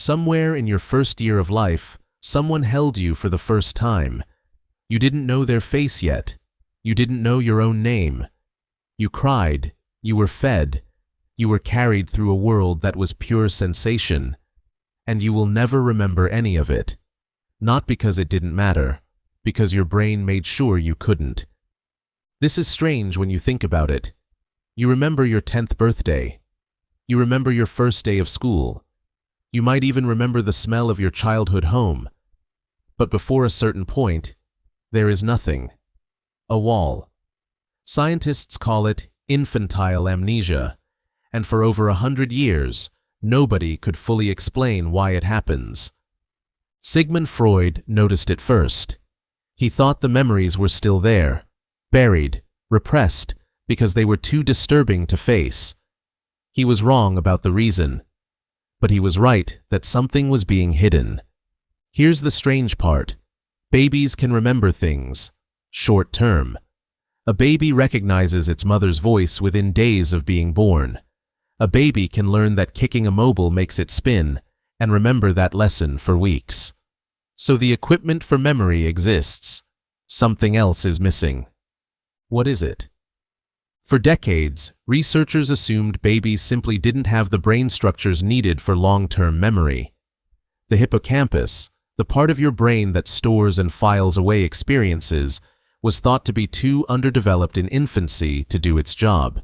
Somewhere in your first year of life, someone held you for the first time. You didn't know their face yet. You didn't know your own name. You cried. You were fed. You were carried through a world that was pure sensation. And you will never remember any of it. Not because it didn't matter, because your brain made sure you couldn't. This is strange when you think about it. You remember your 10th birthday. You remember your first day of school. You might even remember the smell of your childhood home. But before a certain point, there is nothing. A wall. Scientists call it infantile amnesia, and for over 100 years, nobody could fully explain why it happens. Sigmund Freud noticed it first. He thought the memories were still there, buried, repressed, because they were too disturbing to face. He was wrong about the reason, but he was right that something was being hidden. Here's the strange part. Babies can remember things, short term. A baby recognizes its mother's voice within days of being born. A baby can learn that kicking a mobile makes it spin, and remember that lesson for weeks. So the equipment for memory exists. Something else is missing. What is it? For decades, researchers assumed babies simply didn't have the brain structures needed for long-term memory. The hippocampus, the part of your brain that stores and files away experiences, was thought to be too underdeveloped in infancy to do its job.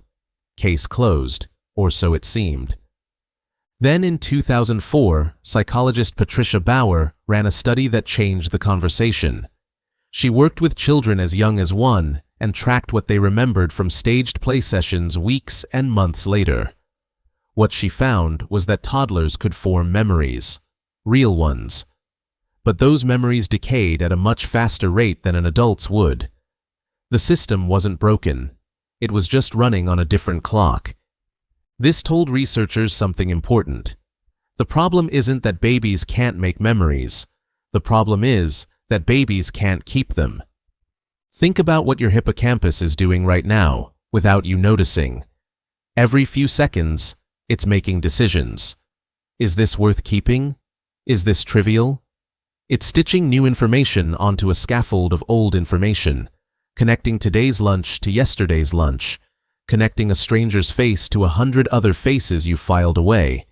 Case closed, or so it seemed. Then in 2004, psychologist Patricia Bauer ran a study that changed the conversation. She worked with children as young as 1 and tracked what they remembered from staged play sessions weeks and months later. What she found was that toddlers could form memories, real ones. But those memories decayed at a much faster rate than an adult's would. The system wasn't broken. It was just running on a different clock. This told researchers something important. The problem isn't that babies can't make memories. The problem is that babies can't keep them. Think about what your hippocampus is doing right now, without you noticing. Every few seconds, it's making decisions. Is this worth keeping? Is this trivial? It's stitching new information onto a scaffold of old information, connecting today's lunch to yesterday's lunch, connecting a stranger's face to 100 other faces you filed away.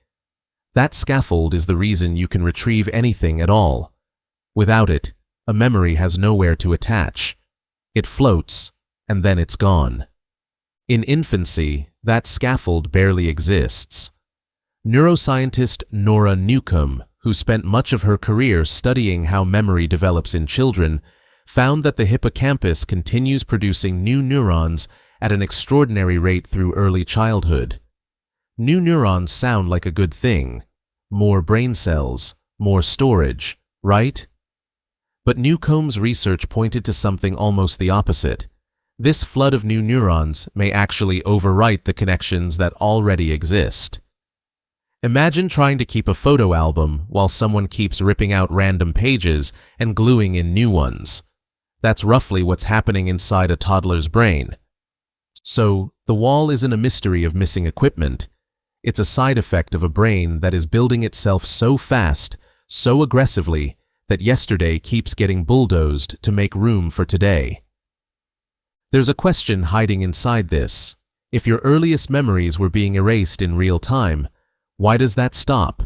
That scaffold is the reason you can retrieve anything at all. Without it, a memory has nowhere to attach. It floats, and then it's gone. In infancy, that scaffold barely exists. Neuroscientist Nora Newcomb, who spent much of her career studying how memory develops in children, found that the hippocampus continues producing new neurons at an extraordinary rate through early childhood. New neurons sound like a good thing. More brain cells, more storage, right? But Newcomb's research pointed to something almost the opposite. This flood of new neurons may actually overwrite the connections that already exist. Imagine trying to keep a photo album while someone keeps ripping out random pages and gluing in new ones. That's roughly what's happening inside a toddler's brain. So, the wall isn't a mystery of missing equipment. It's a side effect of a brain that is building itself so fast, so aggressively, that yesterday keeps getting bulldozed to make room for today. There's a question hiding inside this. If your earliest memories were being erased in real time, why does that stop?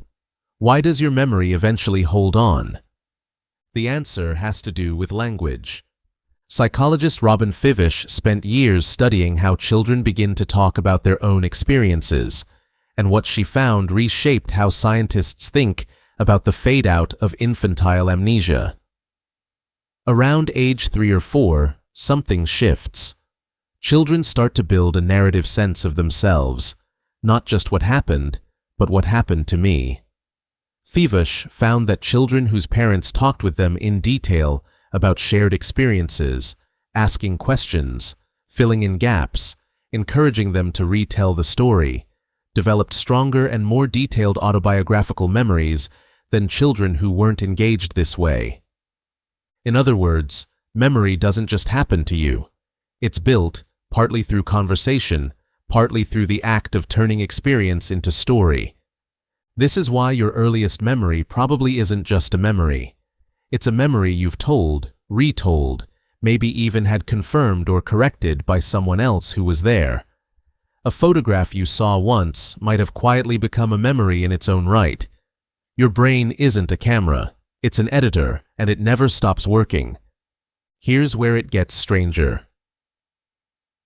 Why does your memory eventually hold on? The answer has to do with language. Psychologist Robin Fivish spent years studying how children begin to talk about their own experiences, and what she found reshaped how scientists think about the fade-out of infantile amnesia. Around age 3 or 4, something shifts. Children start to build a narrative sense of themselves, not just what happened, but what happened to me. Fivish found that children whose parents talked with them in detail about shared experiences, asking questions, filling in gaps, encouraging them to retell the story, developed stronger and more detailed autobiographical memories than children who weren't engaged this way. In other words, memory doesn't just happen to you. It's built, partly through conversation, partly through the act of turning experience into story. This is why your earliest memory probably isn't just a memory. It's a memory you've told, retold, maybe even had confirmed or corrected by someone else who was there. A photograph you saw once might have quietly become a memory in its own right. Your brain isn't a camera, it's an editor, and it never stops working. Here's where it gets stranger.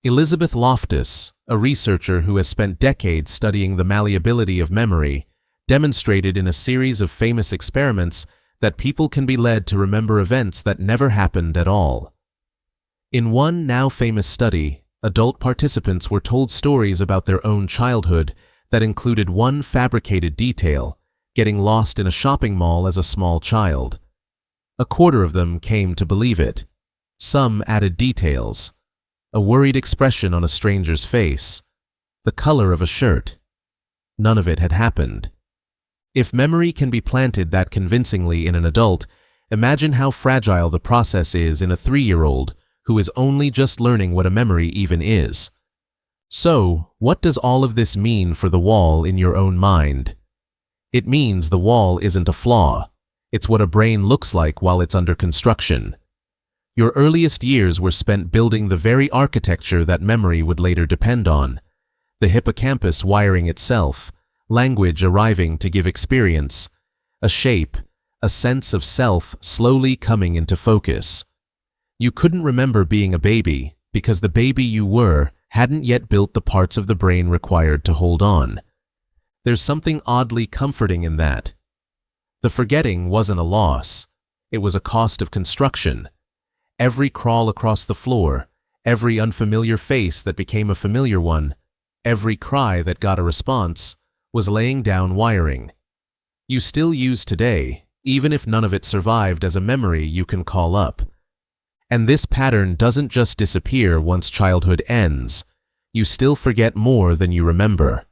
Elizabeth Loftus, a researcher who has spent decades studying the malleability of memory, demonstrated in a series of famous experiments that people can be led to remember events that never happened at all. In one now famous study, adult participants were told stories about their own childhood that included one fabricated detail, getting lost in a shopping mall as a small child. A quarter of them came to believe it. Some added details. A worried expression on a stranger's face. The color of a shirt. None of it had happened. If memory can be planted that convincingly in an adult, imagine how fragile the process is in a 3-year-old who is only just learning what a memory even is. So, what does all of this mean for the wall in your own mind? It means the wall isn't a flaw. It's what a brain looks like while it's under construction. Your earliest years were spent building the very architecture that memory would later depend on. The hippocampus wiring itself, language arriving to give experience, a shape, a sense of self slowly coming into focus. You couldn't remember being a baby because the baby you were hadn't yet built the parts of the brain required to hold on. There's something oddly comforting in that. The forgetting wasn't a loss. It was a cost of construction. Every crawl across the floor, every unfamiliar face that became a familiar one, every cry that got a response, was laying down wiring. You still use today, even if none of it survived as a memory you can call up. And this pattern doesn't just disappear once childhood ends. You still forget more than you remember.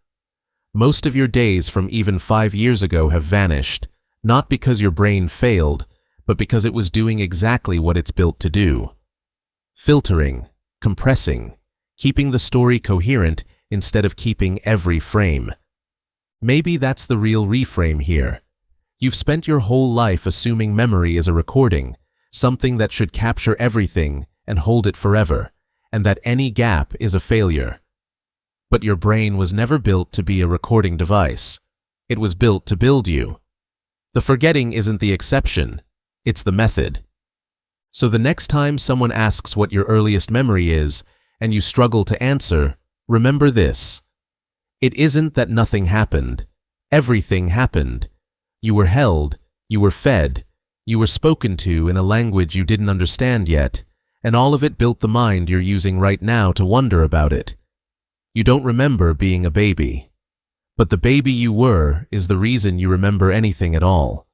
Most of your days from even 5 years ago have vanished, not because your brain failed, but because it was doing exactly what it's built to do. Filtering, compressing, keeping the story coherent instead of keeping every frame. Maybe that's the real reframe here. You've spent your whole life assuming memory is a recording, something that should capture everything and hold it forever, and that any gap is a failure. But your brain was never built to be a recording device. It was built to build you. The forgetting isn't the exception, it's the method. So the next time someone asks what your earliest memory is, and you struggle to answer, remember this. It isn't that nothing happened. Everything happened. You were held, you were fed, you were spoken to in a language you didn't understand yet, and all of it built the mind you're using right now to wonder about it. You don't remember being a baby. But the baby you were is the reason you remember anything at all.